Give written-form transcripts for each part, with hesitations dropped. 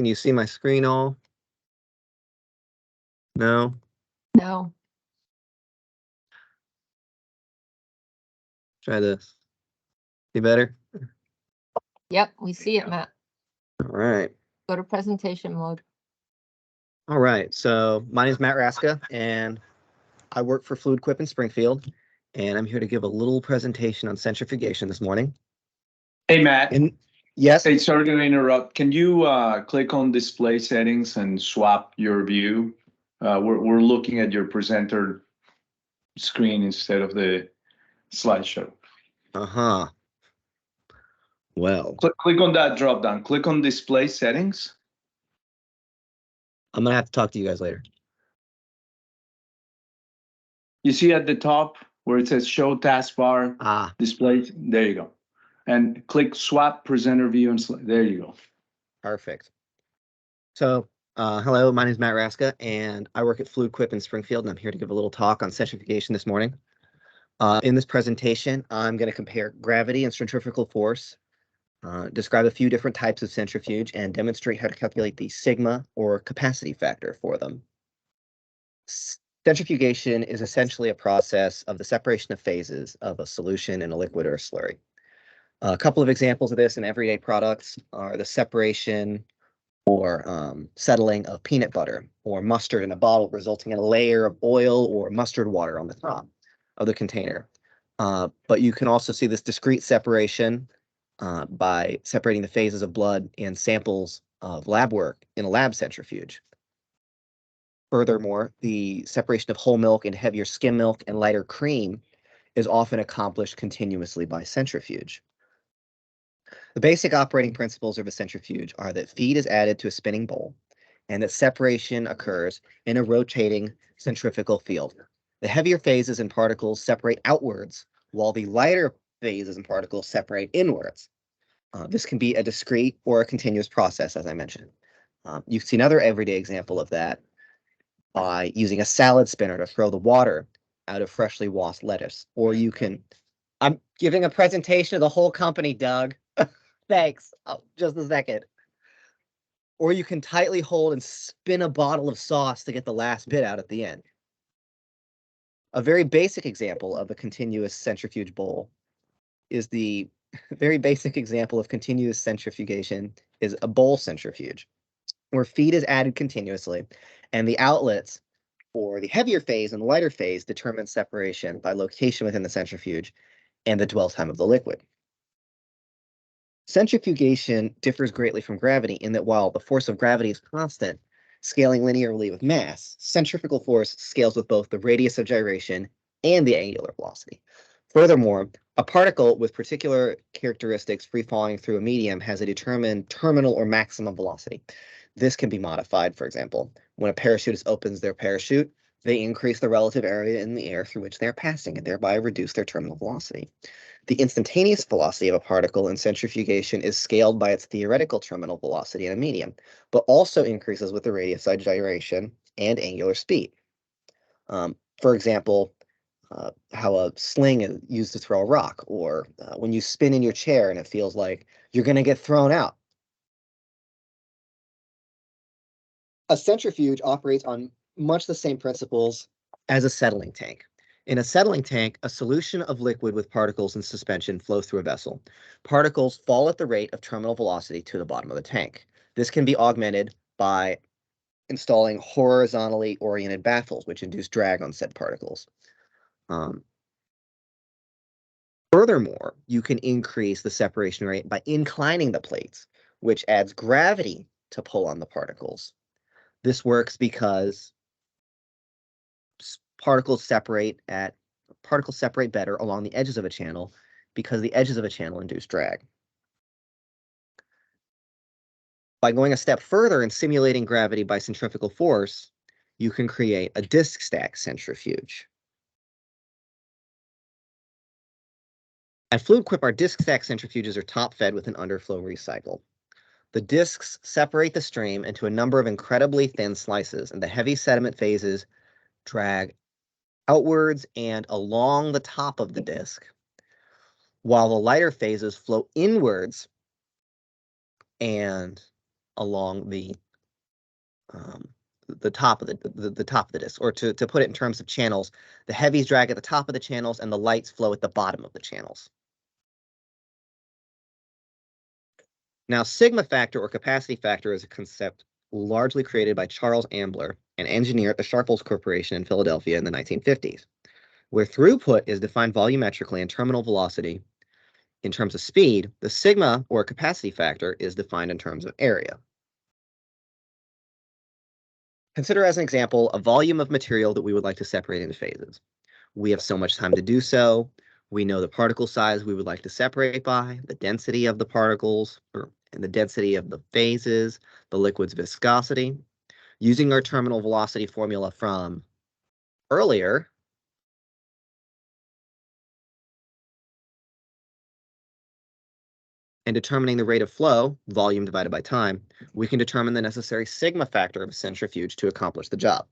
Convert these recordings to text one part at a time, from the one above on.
Can you see my screen all? No? No. Try this. See better? Yep, we see it, Matt. All right. Go to presentation mode. All right. So my name is Matt Raska, and I work for Fluid Quip in Springfield, and I'm here to give a little presentation on centrifugation this morning. Hey, Matt. Yes? Hey, sorry to interrupt. Can you click on display settings and swap your view? We're looking at your presenter screen instead of the slideshow. Uh-huh. Well, Click on that drop down. Click on display settings. I'm going to have to talk to you guys later. You see at the top where it says show taskbar, display. There you go. And click swap presenter view and there you go. Perfect. So, hello, my name is Matt Raska, and I work at Fluid Quip in Springfield, and I'm here to give a little talk on centrifugation this morning. In this presentation, I'm going to compare gravity and centrifugal force, describe a few different types of centrifuge, and demonstrate how to calculate the sigma or capacity factor for them. Centrifugation is essentially a process of the separation of phases of a solution in a liquid or a slurry. A couple of examples of this in everyday products are the separation or settling of peanut butter or mustard in a bottle, resulting in a layer of oil or mustard water on the top of the container. But you can also see this discrete separation by separating the phases of blood in samples of lab work in a lab centrifuge. Furthermore, the separation of whole milk into heavier skim milk and lighter cream is often accomplished continuously by centrifuge. The basic operating principles of a centrifuge are that feed is added to a spinning bowl and that separation occurs in a rotating centrifugal field. The heavier phases and particles separate outwards, while the lighter phases and particles separate inwards. This can be a discrete or a continuous process, as I mentioned. You can see another everyday example of that by using a salad spinner to throw the water out of freshly washed lettuce. Or you can, I'm giving a presentation of the whole company, Doug. Thanks. Oh, just a second. Or you can tightly hold and spin a bottle of sauce to get the last bit out at the end. A very basic example of a continuous centrifuge bowl is the very basic example of continuous centrifugation is a bowl centrifuge, where feed is added continuously, and the outlets for the heavier phase and the lighter phase determine separation by location within the centrifuge and the dwell time of the liquid. Centrifugation differs greatly from gravity in that while the force of gravity is constant, scaling linearly with mass, centrifugal force scales with both the radius of gyration and the angular velocity. Furthermore, a particle with particular characteristics free falling through a medium has a determined terminal or maximum velocity. This can be modified, for example, when a parachutist opens their parachute, they increase the relative area in the air through which they're passing and thereby reduce their terminal velocity. The instantaneous velocity of a particle in centrifugation is scaled by its theoretical terminal velocity in a medium, but also increases with the radius of gyration and angular speed. For example, how a sling is used to throw a rock, or when you spin in your chair and it feels like you're going to get thrown out. A centrifuge operates on much the same principles as a settling tank. In a settling tank, a solution of liquid with particles in suspension flows through a vessel. Particles fall at the rate of terminal velocity to the bottom of the tank. This can be augmented by installing horizontally oriented baffles, which induce drag on said particles. Furthermore, you can increase the separation rate by inclining the plates, which adds gravity to pull on the particles. This works because particles separate better along the edges of a channel because the edges of a channel induce drag. By going a step further and simulating gravity by centrifugal force, you can create a disc stack centrifuge. At Fluid Quip, our disc stack centrifuges are top fed with an underflow recycle. The discs separate the stream into a number of incredibly thin slices, and the heavy sediment phases drag outwards and along the top of the disc, while the lighter phases flow inwards and along the top of the top of the disc, or to put it in terms of channels, the heavies drag at the top of the channels and the lights flow at the bottom of the channels. Now, sigma factor or capacity factor is a concept largely created by Charles Ambler, an engineer at the Sharples Corporation in Philadelphia in the 1950s, where throughput is defined volumetrically and terminal velocity in terms of speed. The sigma or capacity factor is defined in terms of area. Consider as an example a volume of material that we would like to separate into phases. We have so much time to do so. We know the particle size we would like to separate by, the density of the particles, and the density of the phases, the liquid's viscosity. Using our terminal velocity formula from earlier, and determining the rate of flow, volume divided by time, we can determine the necessary sigma factor of a centrifuge to accomplish the job.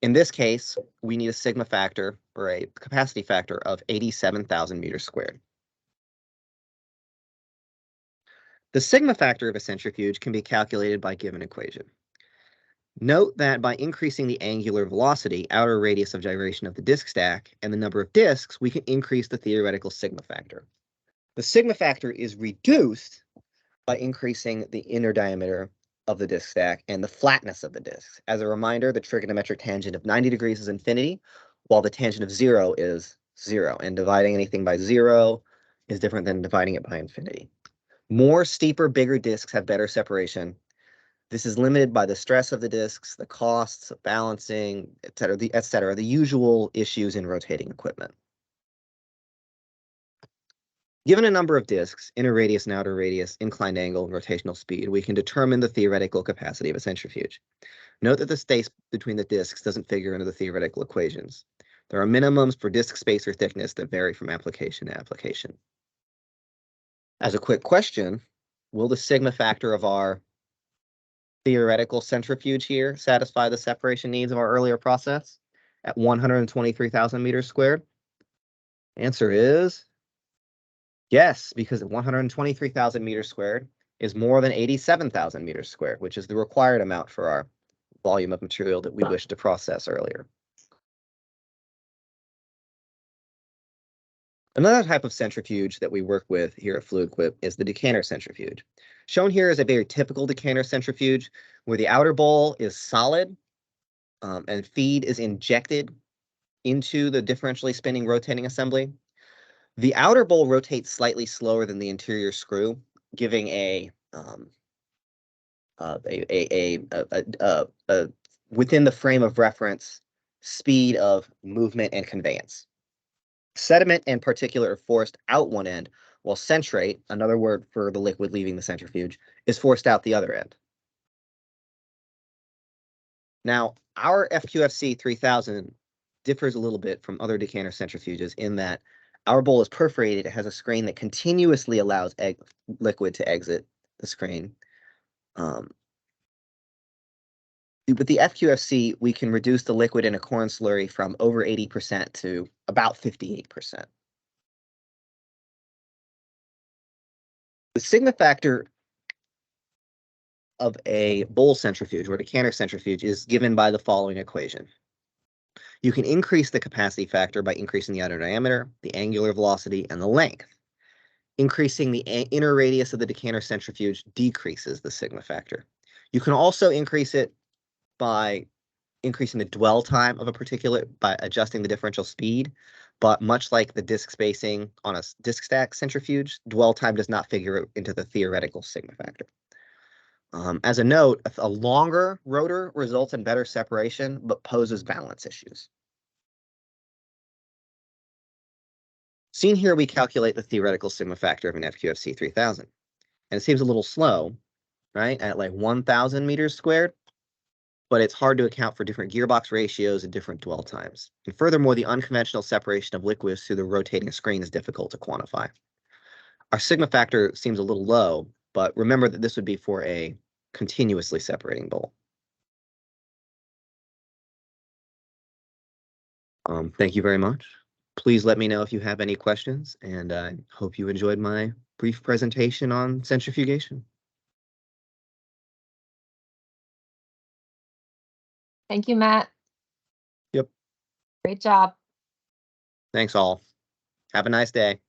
In this case, we need a sigma factor, or a capacity factor, of 87,000 meters squared. The sigma factor of a centrifuge can be calculated by a given equation. Note that by increasing the angular velocity, outer radius of gyration of the disk stack, and the number of disks, we can increase the theoretical sigma factor. The sigma factor is reduced by increasing the inner diameter of the disk stack and the flatness of the disks. As a reminder, the trigonometric tangent of 90 degrees is infinity, while the tangent of 0 is 0, and dividing anything by 0 is different than dividing it by infinity. More steeper, bigger disks have better separation. This is limited by the stress of the disks, the costs of balancing, et cetera, the usual issues in rotating equipment. Given a number of disks, inner radius and outer radius, inclined angle, and rotational speed, we can determine the theoretical capacity of a centrifuge. Note that the space between the disks doesn't figure into the theoretical equations. There are minimums for disk space or thickness that vary from application to application. As a quick question, will the sigma factor of our theoretical centrifuge here satisfy the separation needs of our earlier process at 123,000 meters squared? Answer is yes, because 123,000 meters squared is more than 87,000 meters squared, which is the required amount for our volume of material that we wish to process earlier. Another type of centrifuge that we work with here at FluidQuip is the decanter centrifuge. Shown here is a very typical decanter centrifuge where the outer bowl is solid and feed is injected into the differentially spinning rotating assembly. The outer bowl rotates slightly slower than the interior screw, giving within the frame of reference speed of movement and conveyance. Sediment and particulate are forced out one end, while centrate, another word for the liquid leaving the centrifuge, is forced out the other end. Now, our FQFC 3000 differs a little bit from other decanter centrifuges in that our bowl is perforated. It has a screen that continuously allows liquid to exit the screen. With the FQFC, we can reduce the liquid in a corn slurry from over 80% to about 58%. The sigma factor of a bowl centrifuge or decanter centrifuge is given by the following equation. You can increase the capacity factor by increasing the outer diameter, the angular velocity, and the length. Increasing the inner radius of the decanter centrifuge decreases the sigma factor. You can also increase it by increasing the dwell time of a particulate by adjusting the differential speed, but much like the disk spacing on a disk stack centrifuge, dwell time does not figure into the theoretical sigma factor. As a note, a longer rotor results in better separation, but poses balance issues. Seen here, we calculate the theoretical sigma factor of an FQFC 3000, and it seems a little slow, right, at like 1,000 meters squared, but it's hard to account for different gearbox ratios and different dwell times. And furthermore, the unconventional separation of liquids through the rotating screen is difficult to quantify. Our sigma factor seems a little low, but remember that this would be for a continuously separating bowl. Thank you very much. Please let me know if you have any questions, and I hope you enjoyed my brief presentation on centrifugation. Thank you, Matt. Yep. Great job. Thanks all. Have a nice day.